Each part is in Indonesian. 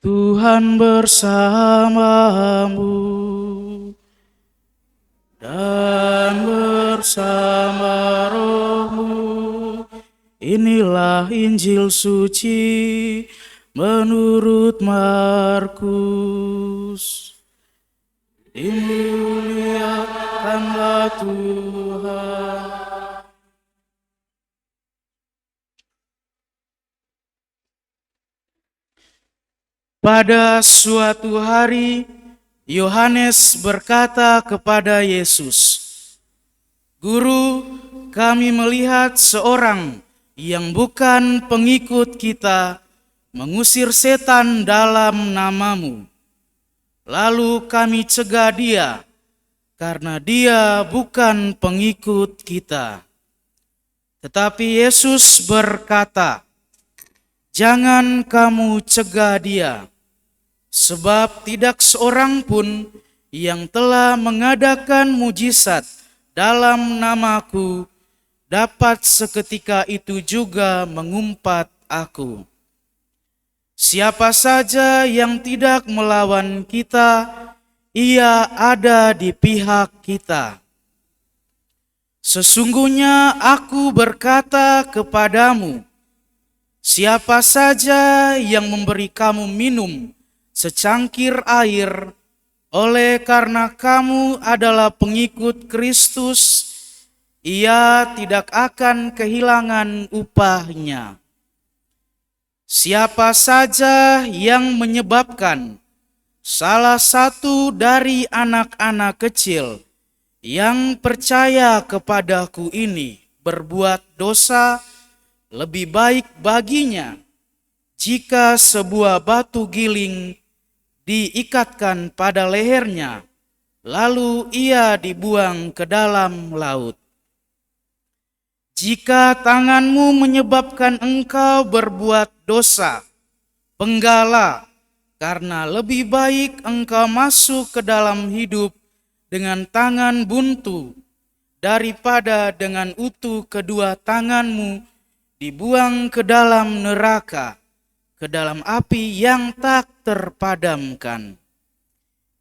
Tuhan bersamamu dan bersama rohmu. Inilah Injil suci menurut Markus. Dimuliakanlah Tuhan. Pada suatu hari, Yohanes berkata kepada Yesus, "Guru, kami melihat seorang yang bukan pengikut kita mengusir setan dalam namamu. Lalu kami cegah dia, karena dia bukan pengikut kita." Tetapi Yesus berkata, "Jangan kamu cegah dia, sebab tidak seorang pun yang telah mengadakan mujizat dalam namaku dapat seketika itu juga mengumpat aku. Siapa saja yang tidak melawan kita, ia ada di pihak kita. Sesungguhnya aku berkata kepadamu, siapa saja yang memberi kamu minum secangkir air, oleh karena kamu adalah pengikut Kristus, ia tidak akan kehilangan upahnya. Siapa saja yang menyebabkan salah satu dari anak-anak kecil yang percaya kepadaku ini berbuat dosa, lebih baik baginya jika sebuah batu giling diikatkan pada lehernya, lalu ia dibuang ke dalam laut. Jika tanganmu menyebabkan engkau berbuat dosa, penggalah, karena lebih baik engkau masuk ke dalam hidup dengan tangan buntu, daripada dengan utuh kedua tanganmu dibuang ke dalam neraka, ke dalam api yang tak terpadamkan.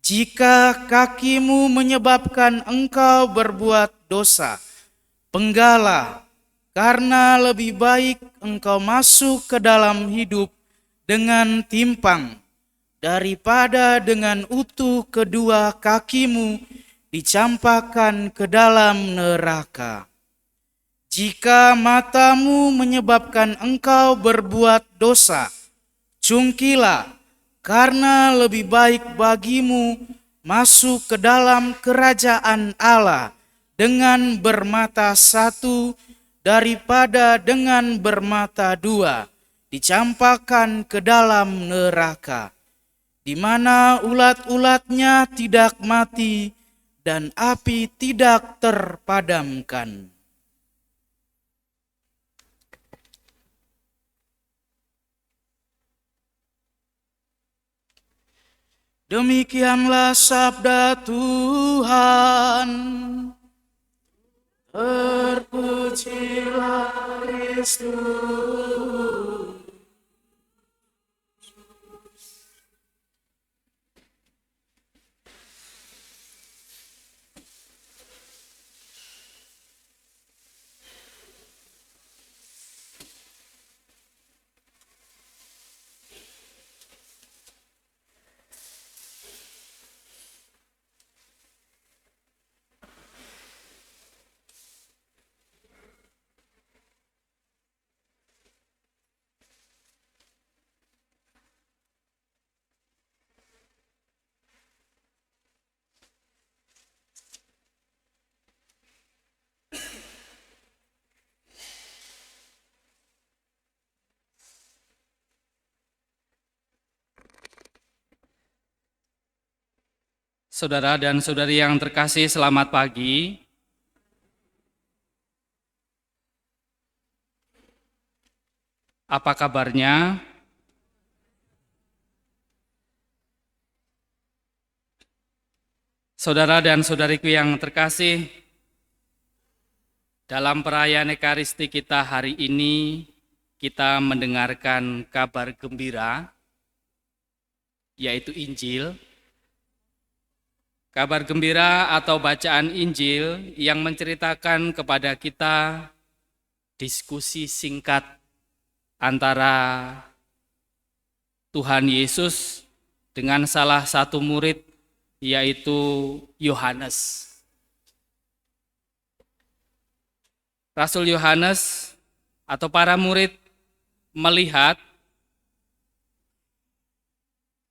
Jika kakimu menyebabkan engkau berbuat dosa, penggalah, karena lebih baik engkau masuk ke dalam hidup dengan timpang, daripada dengan utuh kedua kakimu dicampakkan ke dalam neraka. Jika matamu menyebabkan engkau berbuat dosa, cungkilah, karena lebih baik bagimu masuk ke dalam kerajaan Allah dengan bermata satu daripada dengan bermata dua dicampakkan ke dalam neraka, di mana ulat-ulatnya tidak mati dan api tidak terpadamkan. Demikianlah sabda Tuhan. Terpujilah Kristus. Saudara dan saudari yang terkasih, selamat pagi. Apa kabarnya? Saudara dan saudariku yang terkasih, dalam perayaan Ekaristi kita hari ini, kita mendengarkan kabar gembira yaitu Injil. Kabar gembira atau bacaan Injil yang menceritakan kepada kita diskusi singkat antara Tuhan Yesus dengan salah satu murid, yaitu Yohanes. Rasul Yohanes atau para murid melihat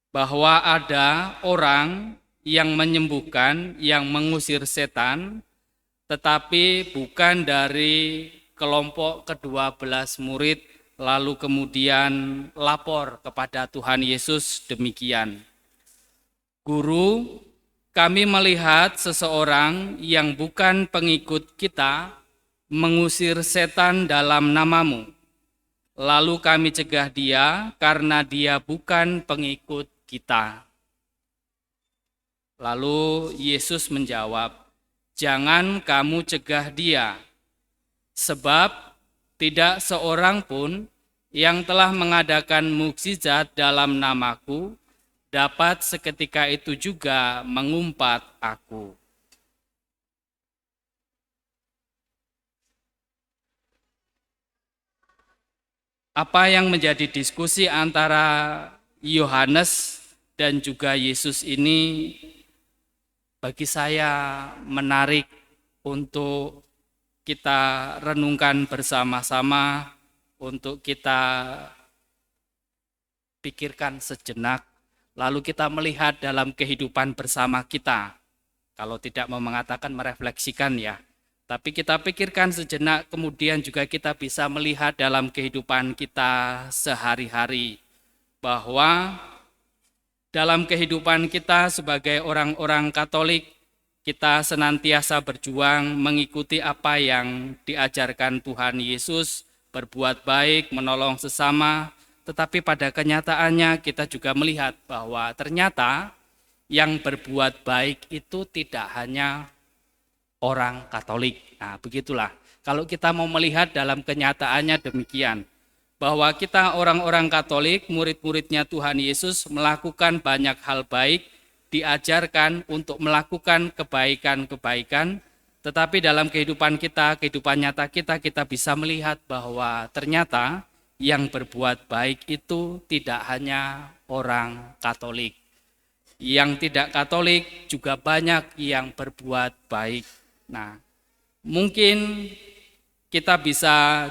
bahwa ada orang yang menyembuhkan, yang mengusir setan, tetapi bukan dari kelompok ke-12 murid, lalu kemudian lapor kepada Tuhan Yesus demikian. Guru, kami melihat seseorang yang bukan pengikut kita mengusir setan dalam namamu. Lalu kami cegah dia karena dia bukan pengikut kita. Lalu Yesus menjawab, jangan kamu cegah dia, sebab tidak seorang pun yang telah mengadakan mukjizat dalam namaku dapat seketika itu juga mengumpat aku. Apa yang menjadi diskusi antara Yohanes dan juga Yesus ini bagi saya menarik untuk kita renungkan bersama-sama, untuk kita pikirkan sejenak, lalu kita melihat dalam kehidupan bersama kita. Kalau tidak mau mengatakan merefleksikan ya, tapi kita pikirkan sejenak, kemudian juga kita bisa melihat dalam kehidupan kita sehari-hari, bahwa dalam kehidupan kita sebagai orang-orang Katolik, kita senantiasa berjuang mengikuti apa yang diajarkan Tuhan Yesus, berbuat baik, menolong sesama, tetapi pada kenyataannya kita juga melihat bahwa ternyata yang berbuat baik itu tidak hanya orang Katolik. Nah, begitulah. Kalau kita mau melihat dalam kenyataannya demikian, bahwa kita orang-orang Katolik, murid-muridnya Tuhan Yesus melakukan banyak hal baik, diajarkan untuk melakukan kebaikan-kebaikan, tetapi dalam kehidupan kita, kehidupan nyata kita, kita bisa melihat bahwa ternyata yang berbuat baik itu tidak hanya orang Katolik. Yang tidak Katolik juga banyak yang berbuat baik. Nah, mungkin kita bisa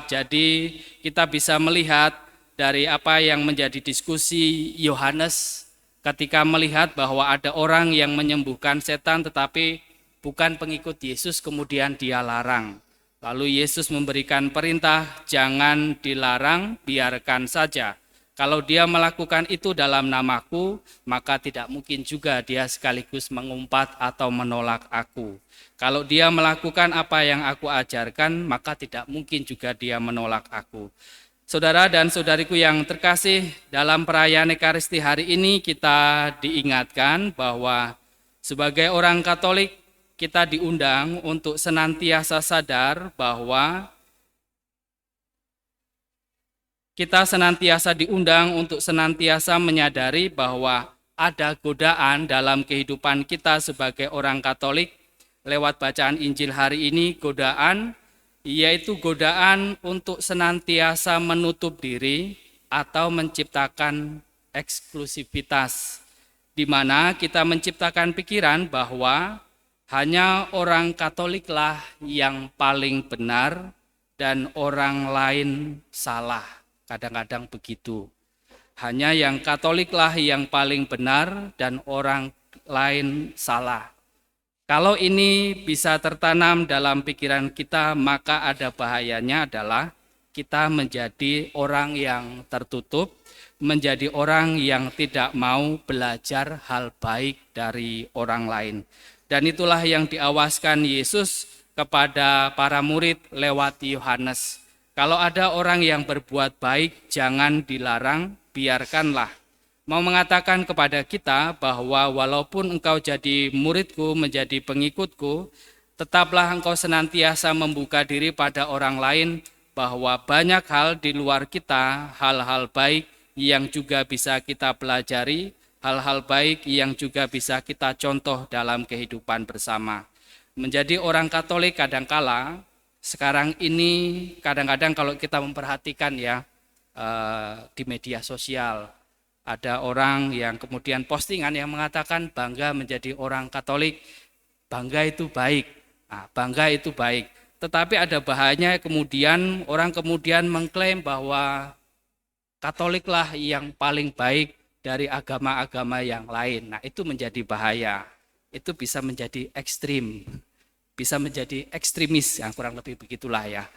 melihat dari apa yang menjadi diskusi Yohanes ketika melihat bahwa ada orang yang menyembuhkan setan tetapi bukan pengikut Yesus, kemudian dia larang. Lalu Yesus memberikan perintah, jangan dilarang, biarkan saja. Kalau dia melakukan itu dalam namaku, maka tidak mungkin juga dia sekaligus mengumpat atau menolak aku. Kalau dia melakukan apa yang aku ajarkan, maka tidak mungkin juga dia menolak aku. Saudara dan saudariku yang terkasih, dalam perayaan Ekaristi hari ini kita diingatkan bahwa sebagai orang Katolik, kita diundang untuk senantiasa sadar bahwa kita senantiasa diundang untuk senantiasa menyadari bahwa ada godaan dalam kehidupan kita sebagai orang Katolik. Lewat bacaan Injil hari ini, godaan yaitu godaan untuk senantiasa menutup diri atau menciptakan eksklusivitas, di mana kita menciptakan pikiran bahwa hanya orang Katoliklah yang paling benar dan orang lain salah. Kadang-kadang begitu. Hanya yang Katoliklah yang paling benar dan orang lain salah. Kalau ini bisa tertanam dalam pikiran kita, maka ada bahayanya adalah kita menjadi orang yang tertutup, menjadi orang yang tidak mau belajar hal baik dari orang lain. Dan itulah yang diawaskan Yesus kepada para murid lewat Yohanes. Kalau ada orang yang berbuat baik, jangan dilarang, biarkanlah. Mau mengatakan kepada kita bahwa walaupun engkau jadi muridku, menjadi pengikutku, tetaplah engkau senantiasa membuka diri pada orang lain, bahwa banyak hal di luar kita, hal-hal baik yang juga bisa kita pelajari, hal-hal baik yang juga bisa kita contoh dalam kehidupan bersama. Menjadi orang Katolik kadangkala, sekarang ini kadang-kadang kalau kita memperhatikan ya, di media sosial, ada orang yang kemudian postingan yang mengatakan bangga menjadi orang Katolik, bangga itu baik, bangga itu baik. Tetapi ada bahayanya kemudian orang kemudian mengklaim bahwa Katoliklah yang paling baik dari agama-agama yang lain. Nah, itu menjadi bahaya. Itu bisa menjadi ekstrim, bisa menjadi ekstremis, yang kurang lebih begitulah ya.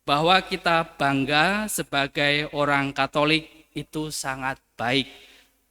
Bahwa kita bangga sebagai orang Katolik itu sangat baik.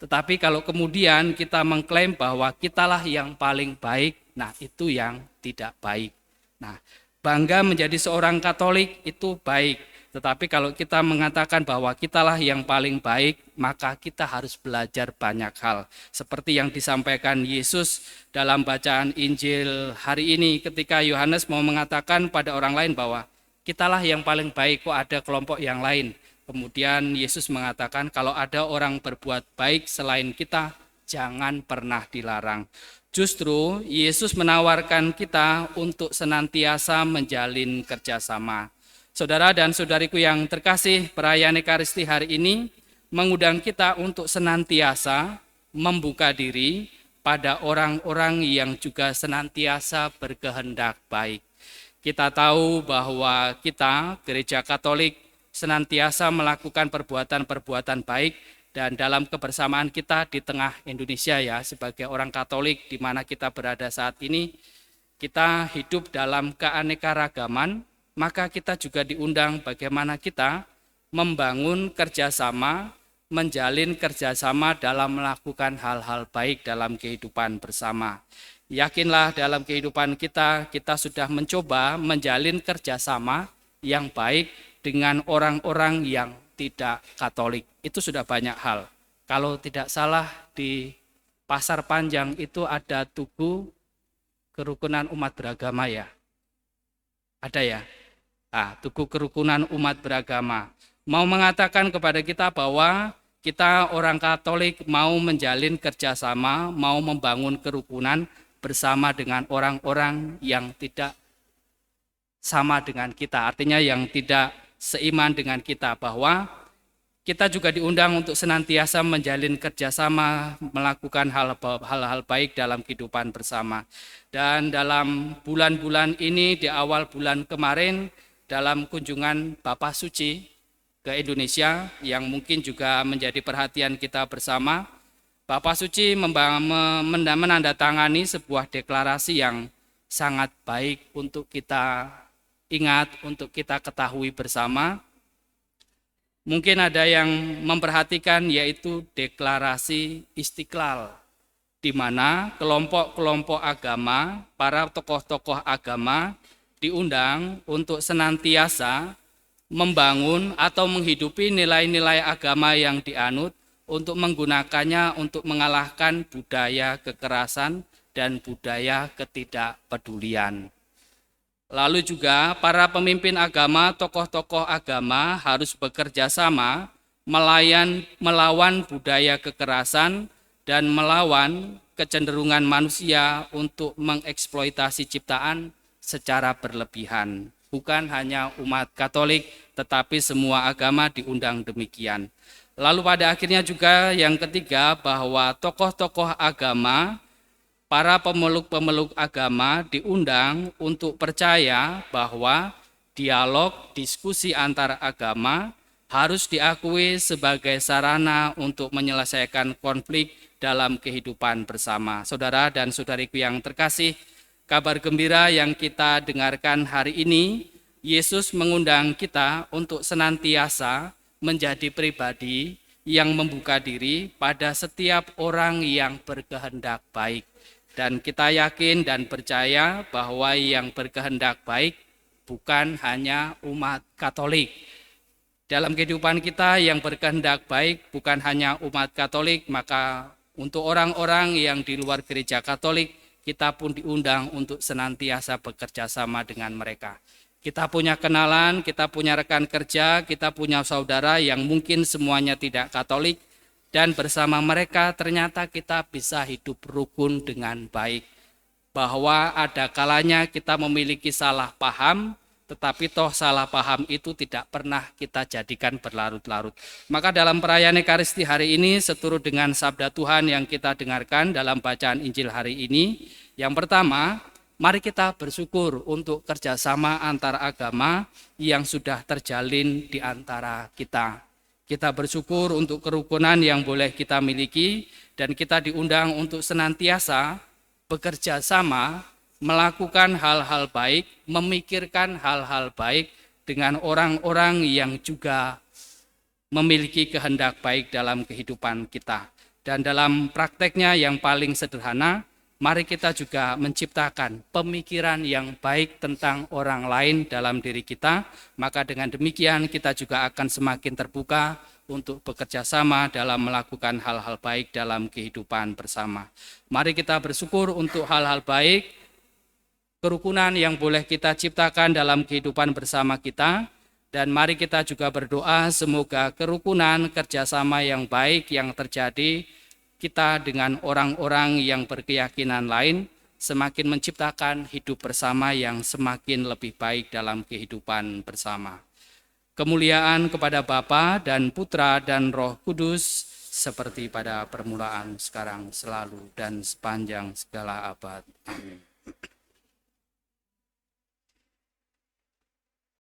Tetapi kalau kemudian kita mengklaim bahwa kitalah yang paling baik, nah itu yang tidak baik. Nah, bangga menjadi seorang Katolik itu baik. Tetapi kalau kita mengatakan bahwa kitalah yang paling baik, maka kita harus belajar banyak hal. Seperti yang disampaikan Yesus dalam bacaan Injil hari ini ketika Yohanes mau mengatakan pada orang lain bahwa kitalah yang paling baik, kok ada kelompok yang lain. Kemudian Yesus mengatakan kalau ada orang berbuat baik selain kita, jangan pernah dilarang. Justru Yesus menawarkan kita untuk senantiasa menjalin kerjasama. Saudara dan saudariku yang terkasih, perayaan Ekaristi hari ini mengundang kita untuk senantiasa membuka diri pada orang-orang yang juga senantiasa berkehendak baik. Kita tahu bahwa kita, Gereja Katolik, senantiasa melakukan perbuatan-perbuatan baik, dan dalam kebersamaan kita di tengah Indonesia ya, sebagai orang Katolik di mana kita berada saat ini, kita hidup dalam keanekaragaman, maka kita juga diundang bagaimana kita membangun kerjasama, menjalin kerjasama dalam melakukan hal-hal baik dalam kehidupan bersama. Yakinlah dalam kehidupan kita sudah mencoba menjalin kerjasama yang baik dengan orang-orang yang tidak Katolik. Itu sudah banyak hal. Kalau tidak salah di Pasar Panjang itu ada tugu kerukunan umat beragama ya. Ada ya? Tugu kerukunan umat beragama. Mau mengatakan kepada kita bahwa kita orang Katolik mau menjalin kerjasama, mau membangun kerukunan bersama dengan orang-orang yang tidak sama dengan kita. Artinya yang tidak seiman dengan kita, bahwa kita juga diundang untuk senantiasa menjalin kerjasama, melakukan hal-hal baik dalam kehidupan bersama. Dan dalam bulan-bulan ini, di awal bulan kemarin, dalam kunjungan Bapak Suci ke Indonesia yang mungkin juga menjadi perhatian kita bersama, Bapak Suci menandatangani sebuah deklarasi yang sangat baik untuk kita ingat, untuk kita ketahui bersama. Mungkin ada yang memperhatikan, yaitu deklarasi Istiqlal, di mana kelompok-kelompok agama, para tokoh-tokoh agama diundang untuk senantiasa membangun atau menghidupi nilai-nilai agama yang dianut, untuk menggunakannya untuk mengalahkan budaya kekerasan dan budaya ketidakpedulian. Lalu juga para pemimpin agama, tokoh-tokoh agama harus bekerja sama melawan budaya kekerasan dan melawan kecenderungan manusia untuk mengeksploitasi ciptaan secara berlebihan. Bukan hanya umat Katolik, tetapi semua agama diundang demikian. Lalu pada akhirnya juga yang ketiga, bahwa tokoh-tokoh agama, para pemeluk-pemeluk agama diundang untuk percaya bahwa dialog, diskusi antar agama harus diakui sebagai sarana untuk menyelesaikan konflik dalam kehidupan bersama. Saudara dan saudariku yang terkasih, kabar gembira yang kita dengarkan hari ini, Yesus mengundang kita untuk senantiasa menjadi pribadi yang membuka diri pada setiap orang yang berkehendak baik. Dan kita yakin dan percaya bahwa yang berkehendak baik bukan hanya umat Katolik. Dalam kehidupan kita yang berkehendak baik bukan hanya umat Katolik, maka untuk orang-orang yang di luar gereja Katolik, kita pun diundang untuk senantiasa bekerja sama dengan mereka. Kita punya kenalan, kita punya rekan kerja, kita punya saudara yang mungkin semuanya tidak Katolik, dan bersama mereka ternyata kita bisa hidup rukun dengan baik. Bahwa ada kalanya kita memiliki salah paham, tetapi toh salah paham itu tidak pernah kita jadikan berlarut-larut. Maka dalam perayaan Ekaristi hari ini, seturut dengan sabda Tuhan yang kita dengarkan dalam bacaan Injil hari ini, yang pertama, mari kita bersyukur untuk kerjasama antar agama yang sudah terjalin di antara kita. Kita bersyukur untuk kerukunan yang boleh kita miliki, dan kita diundang untuk senantiasa bekerja sama, melakukan hal-hal baik, memikirkan hal-hal baik dengan orang-orang yang juga memiliki kehendak baik dalam kehidupan kita. Dan dalam prakteknya yang paling sederhana, mari kita juga menciptakan pemikiran yang baik tentang orang lain dalam diri kita. Maka dengan demikian kita juga akan semakin terbuka untuk bekerja sama dalam melakukan hal-hal baik dalam kehidupan bersama. Mari kita bersyukur untuk hal-hal baik, kerukunan yang boleh kita ciptakan dalam kehidupan bersama kita. Dan mari kita juga berdoa semoga kerukunan kerjasama yang baik yang terjadi kita dengan orang-orang yang berkeyakinan lain semakin menciptakan hidup bersama yang semakin lebih baik dalam kehidupan bersama. Kemuliaan kepada Bapa dan Putra dan Roh Kudus, seperti pada permulaan, sekarang, selalu, dan sepanjang segala abad. Amin.